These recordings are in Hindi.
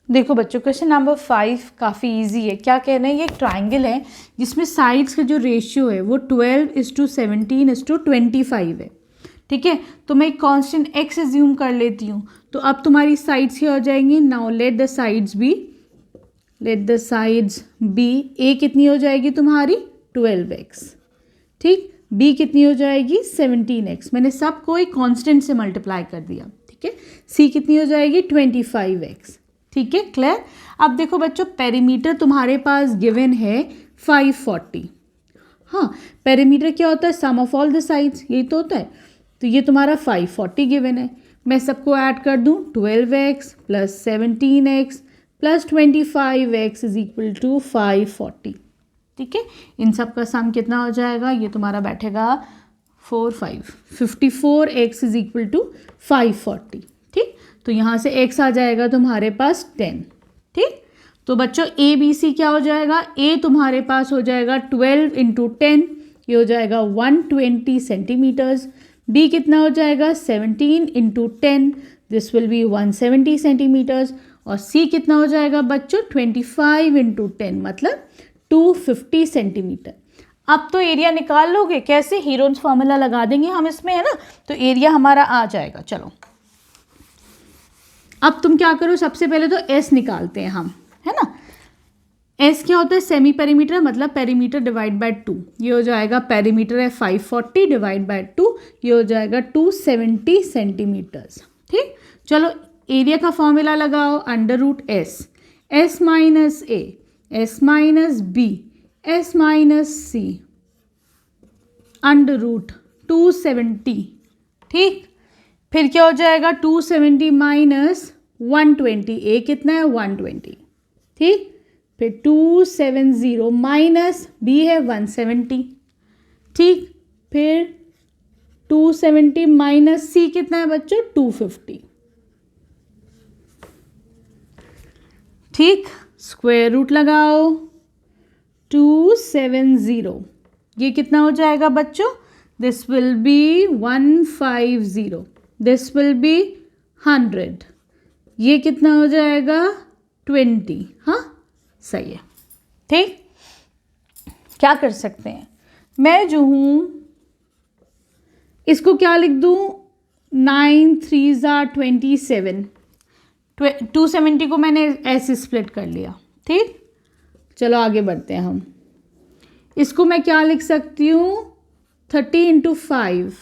देखो बच्चों, क्वेश्चन नंबर 5 काफ़ी इजी है। क्या कहना है, ये एक ट्राइंगल है जिसमें साइड्स का जो रेशियो है वो 12:17:25 है। ठीक है, तो मैं एक कांस्टेंट x एज्यूम कर लेती हूँ। तो अब तुम्हारी साइड्स क्या हो जाएंगी, now let the sides be. a कितनी हो जाएगी तुम्हारी 12x, ठीक। b कितनी हो जाएगी 17x। मैंने सबको एक कांस्टेंट से मल्टीप्लाई कर दिया, ठीक है। c कितनी हो जाएगी 25x, ठीक है, क्लियर। अब देखो बच्चों, पेरीमीटर तुम्हारे पास गिवन है 540। हाँ, पेरीमीटर क्या होता है, सम ऑफ ऑल द साइड्स, यही तो होता है। तो ये तुम्हारा 540 गिवन है। मैं सबको ऐड कर दूं, 12x plus 17x plus 25x is equal to 540, ठीक है। इन सब का सम कितना हो जाएगा, ये तुम्हारा बैठेगा 54x इज इक्वल टू 540, ठीक। तो यहाँ से x आ जाएगा तुम्हारे पास 10, ठीक। तो बच्चों ए बी सी क्या हो जाएगा, a तुम्हारे पास हो जाएगा 12 × 10, ये हो जाएगा 120 सेंटीमीटर्स। b कितना हो जाएगा 17 × 10, दिस विल बी 170 सेंटीमीटर्स। और c कितना हो जाएगा बच्चों 25 × 10, मतलब 250 सेंटीमीटर। अब तो एरिया निकाल लोगे, कैसे, हीरोन्स फार्मूला लगा देंगे हम इसमें, है ना। तो एरिया हमारा आ जाएगा। चलो अब तुम क्या करो, सबसे पहले तो s निकालते हैं हम, है ना। s क्या होता है, सेमी पेरीमीटर, मतलब पेरीमीटर डिवाइड बाय 2। ये हो जाएगा, पेरीमीटर है 540 डिवाइड बाय 2, ये हो जाएगा 270 सेंटीमीटर्स, ठीक। चलो एरिया का फॉर्मूला लगाओ, √s, s minus a, s minus b, s minus c, √270, ठीक। फिर क्या हो जाएगा 270 माइनस 120, a कितना है 120, ठीक। फिर 270 माइनस b है 170, ठीक। फिर 270 माइनस c कितना है बच्चों 250, ठीक। स्क्वायर रूट लगाओ, 270, ये कितना हो जाएगा बच्चों, this will B 150, this will B 100, ये कितना हो जाएगा 20। हाँ सही है, ठीक। क्या कर सकते हैं, मैं जो हूँ इसको क्या लिख दूँ, 9 3 27, 270 को मैंने ऐसे स्प्लिट कर लिया, ठीक। चलो आगे बढ़ते हैं हम। इसको मैं क्या लिख सकती हूँ 30 × 5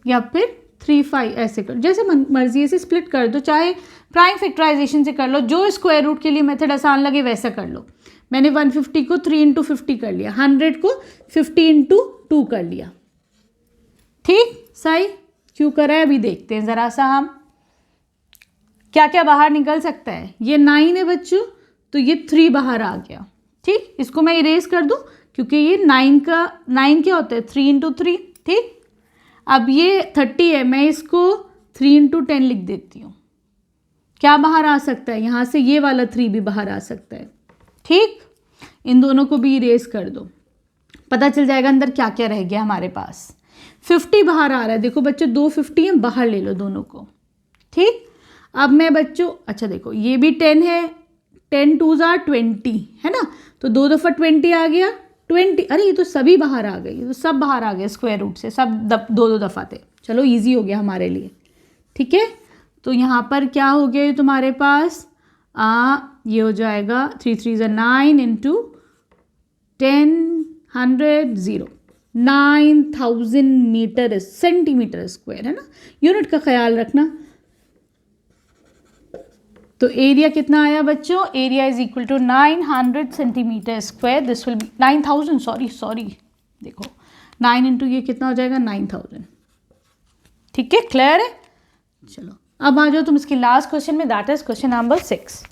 या फिर 3 5, ऐसे कर, जैसे मर्जी ऐसे स्प्लिट कर दो, चाहे प्राइम फैक्टराइजेशन से कर लो, जो स्क्वायर रूट के लिए मेथड आसान लगे वैसा कर लो। मैंने 150 को 3 × 50 कर लिया, 100 को 50 × 2 कर लिया, ठीक। सही क्यों करा है अभी देखते हैं ज़रा सा हम, क्या क्या बाहर निकल सकता है। ये 9 है बच्चों, तो ये 3 बाहर आ गया, ठीक। इसको मैं इरेज कर दूं, क्योंकि ये 9 क्या होता है 3 × 3, ठीक। अब ये 30 है, मैं इसको 3 × 10 लिख देती हूँ। क्या बाहर आ सकता है, यहाँ से ये वाला 3 भी बाहर आ सकता है, ठीक। इन दोनों को भी इरेज कर दो, पता चल जाएगा अंदर क्या क्या रह गया हमारे पास। 50 बाहर आ रहा है, देखो बच्चों 2 50 हैं, बाहर ले लो दोनों को, ठीक। अब मैं बच्चों, अच्छा देखो ये भी 10 है, 10 2 20 है ना, तो 2 दफ़ा 20 आ गया 20, अरे ये तो सभी बाहर आ गए, ये तो सब बाहर आ गए स्क्वायर रूट से, सब 2 दफ़ा थे। चलो इजी हो गया हमारे लिए, ठीक है। तो यहाँ पर क्या हो गया ये तुम्हारे पास, ये हो जाएगा 3 3 9 × 10 100 0, 9000 मीटर सेंटीमीटर स्क्वायर, है ना। यूनिट का ख्याल रखना। तो एरिया कितना आया बच्चों, area is equal to 900 centimetre square, this will be 9000, sorry देखो 9 × ये कितना हो जाएगा 9000, ठीक है, क्लियर है। चलो अब आ जाओ तुम इसकी लास्ट क्वेश्चन में, दैट इज क्वेश्चन नंबर 6।